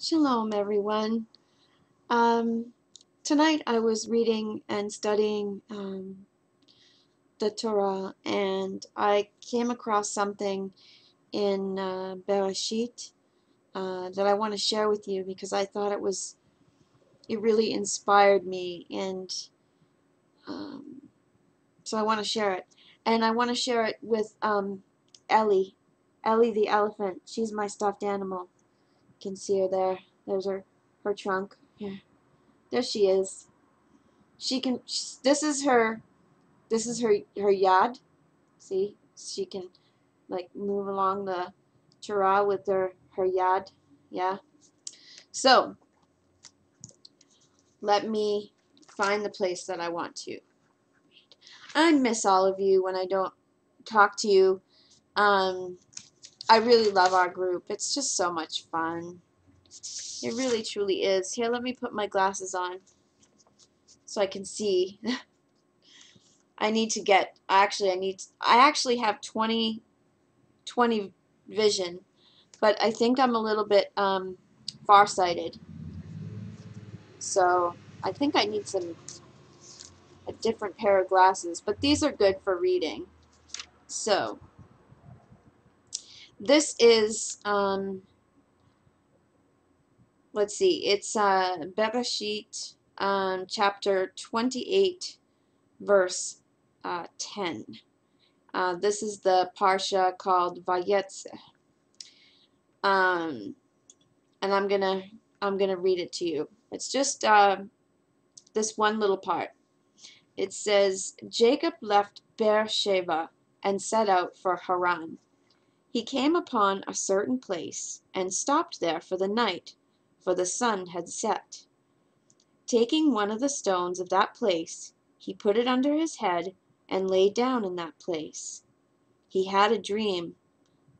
Shalom, everyone. Um, Tonight I was reading and studying the Torah, and I came across something in Bereshit that I want to share with you because I thought it really inspired me, and um, so I want to share it. And I want to share it with Ellie, Ellie the elephant. She's my stuffed animal. You can see her there. There's her trunk. Here, there she is. She can, this is her yad. See, she can like move along the Torah with her yad. Yeah. So let me find the place that I want to. I miss all of you when I don't talk to you. Um, I really love our group. It's just so much fun. It really truly is. Here, let me put my glasses on so I can see. I need to get, I actually have 20 vision, but I think I'm a little bit farsighted. So I think I need a different pair of glasses, but these are good for reading. So this is let's see, it's Bereshit chapter 28 verse 10. This is the parsha called Va-Yetze. And I'm gonna read it to you. It's just this one little part. It says, Jacob left Beersheba and set out for Haran. He came upon a certain place and stopped there for the night, for the sun had set. Taking one of the stones of that place, he put it under his head and lay down in that place. He had a dream.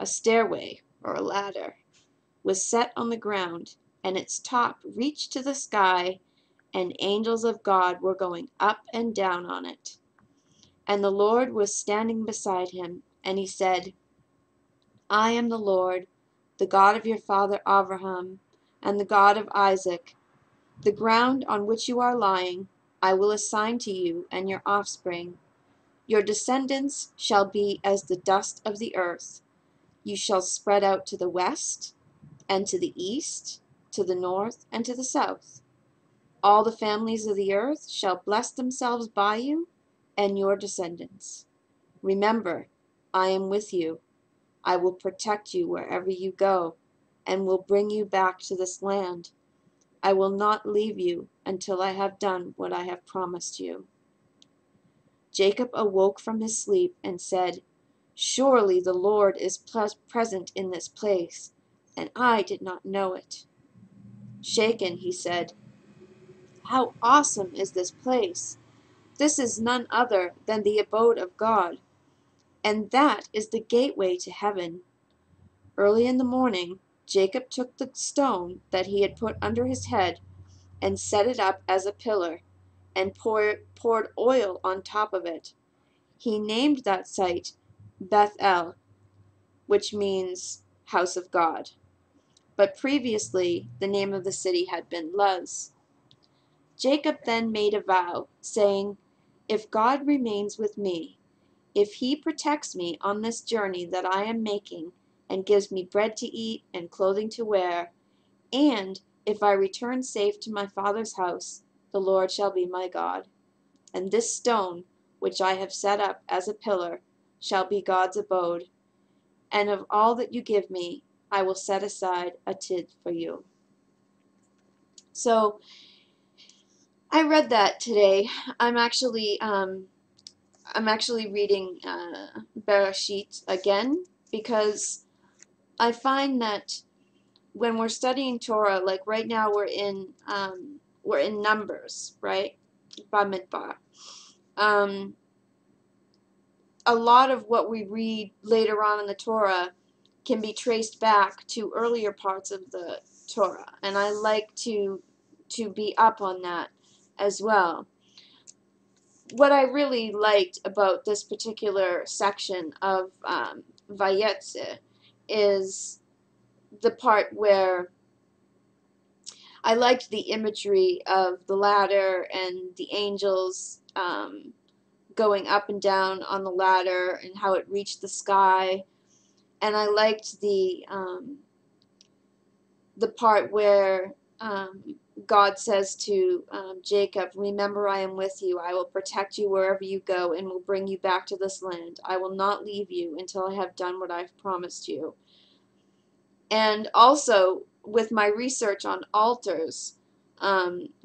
A stairway, or a ladder, was set on the ground, and its top reached to the sky, and angels of God were going up and down on it. And the Lord was standing beside him, and he said, I am the Lord, the God of your father Abraham, and the God of Isaac. The ground on which you are lying I will assign to you and your offspring. Your descendants shall be as the dust of the earth. You shall spread out to the west, and to the east, to the north, and to the south. All the families of the earth shall bless themselves by you and your descendants. Remember, I am with you. I will protect you wherever you go, and will bring you back to this land. I will not leave you until I have done what I have promised you. Jacob awoke from his sleep and said, Surely the Lord is present in this place, and I did not know it. Shaken, he said, How awesome is this place! This is none other than the abode of God, and that is the gateway to heaven. Early in the morning, Jacob took the stone that he had put under his head and set it up as a pillar, and poured oil on top of it. He named that site Elle, which means house of God. But previously the name of the city had been Luz. Jacob then made a vow, saying, If God remains with me, if he protects me on this journey that I am making, and gives me bread to eat and clothing to wear, and if I return safe to my father's house, the Lord shall be my God. And this stone, which I have set up as a pillar, shall be God's abode. And of all that you give me, I will set aside a tithe for you. So I read that today. I'm actually reading Bereshit again because I find that when we're studying Torah, like right now we're in Numbers, right? Bamidbar. A lot of what we read later on in the Torah can be traced back to earlier parts of the Torah, and I like to be up on that as well. What I really liked about this particular section of Va-Yetze is the part where I liked the imagery of the ladder and the angels going up and down on the ladder and how it reached the sky. And I liked the part where God says to Jacob, "Remember, I am with you. I will protect you wherever you go and will bring you back to this land. I will not leave you until I have done what I've promised you." And also, with my research on altars,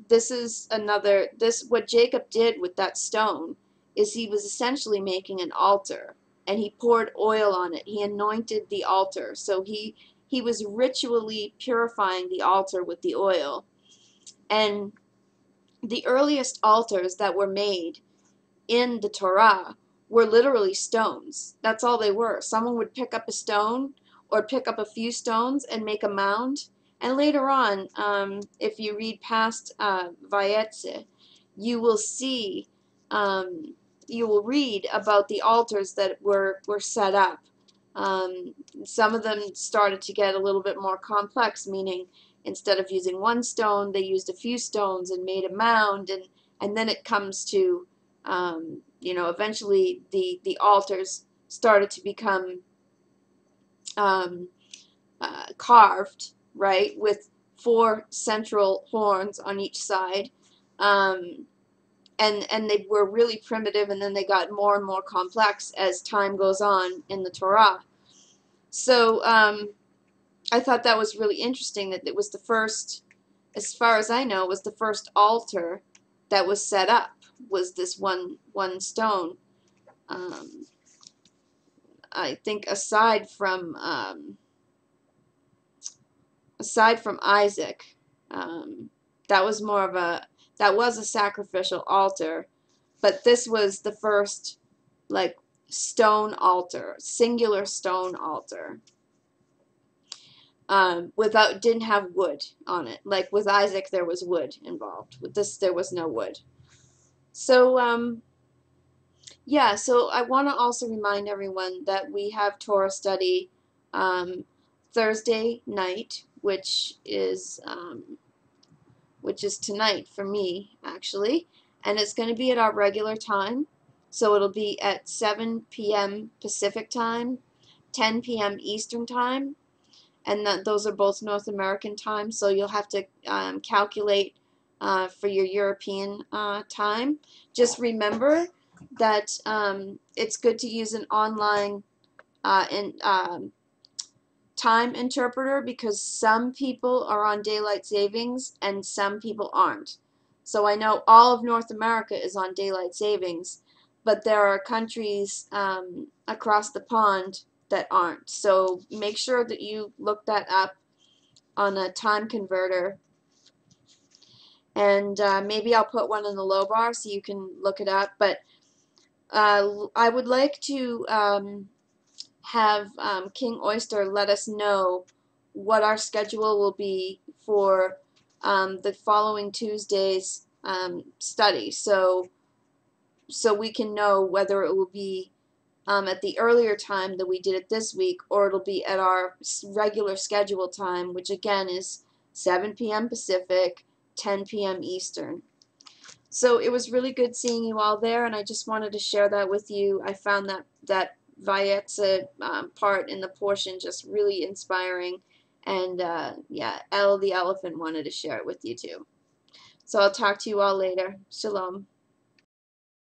this is another, what Jacob did with that stone is he was essentially making an altar, and he poured oil on it. He anointed the altar. So he was ritually purifying the altar with the oil. And the earliest altars that were made in the Torah were literally stones. That's all they were. Someone would pick up a stone or pick up a few stones and make a mound. And later on, if you read past Va-Yetze, you will see, you will read about the altars that were set up. Some of them started to get a little bit more complex, meaning instead of using one stone, they used a few stones and made a mound, and then it comes to eventually the altars started to become carved, right, with 4 central horns on each side. And they were really primitive, and then they got more and more complex as time goes on in the Torah. So I thought that was really interesting that it was the first, as far as I know, it was the first altar that was set up, was this one stone. I think aside from Isaac, that was more of that was a sacrificial altar, but this was the first like stone altar, singular stone altar. Didn't have wood on it. Like with Isaac, there was wood involved. With this, there was no wood. So, yeah, so I want to also remind everyone that we have Torah study Thursday night, which is tonight for me, actually, and it's going to be at our regular time. So it'll be at 7 p.m. Pacific time, 10 p.m. Eastern time, and those are both North American time, so you'll have to calculate for your European time. Just remember that it's good to use an online time interpreter, because some people are on daylight savings and some people aren't. So I know all of North America is on daylight savings, but there are countries across the pond that aren't. So make sure that you look that up on a time converter, and maybe I'll put one in the low bar so you can look it up. But I would like to have King Oyster let us know what our schedule will be for the following Tuesday's study, so we can know whether it will be at the earlier time that we did it this week, or it'll be at our regular schedule time, which again is 7 p.m. Pacific, 10 p.m. Eastern. So it was really good seeing you all there, and I just wanted to share that with you. I found that Va-Yetse part in the portion just really inspiring, and yeah, Elle the elephant wanted to share it with you too. So I'll talk to you all later. Shalom.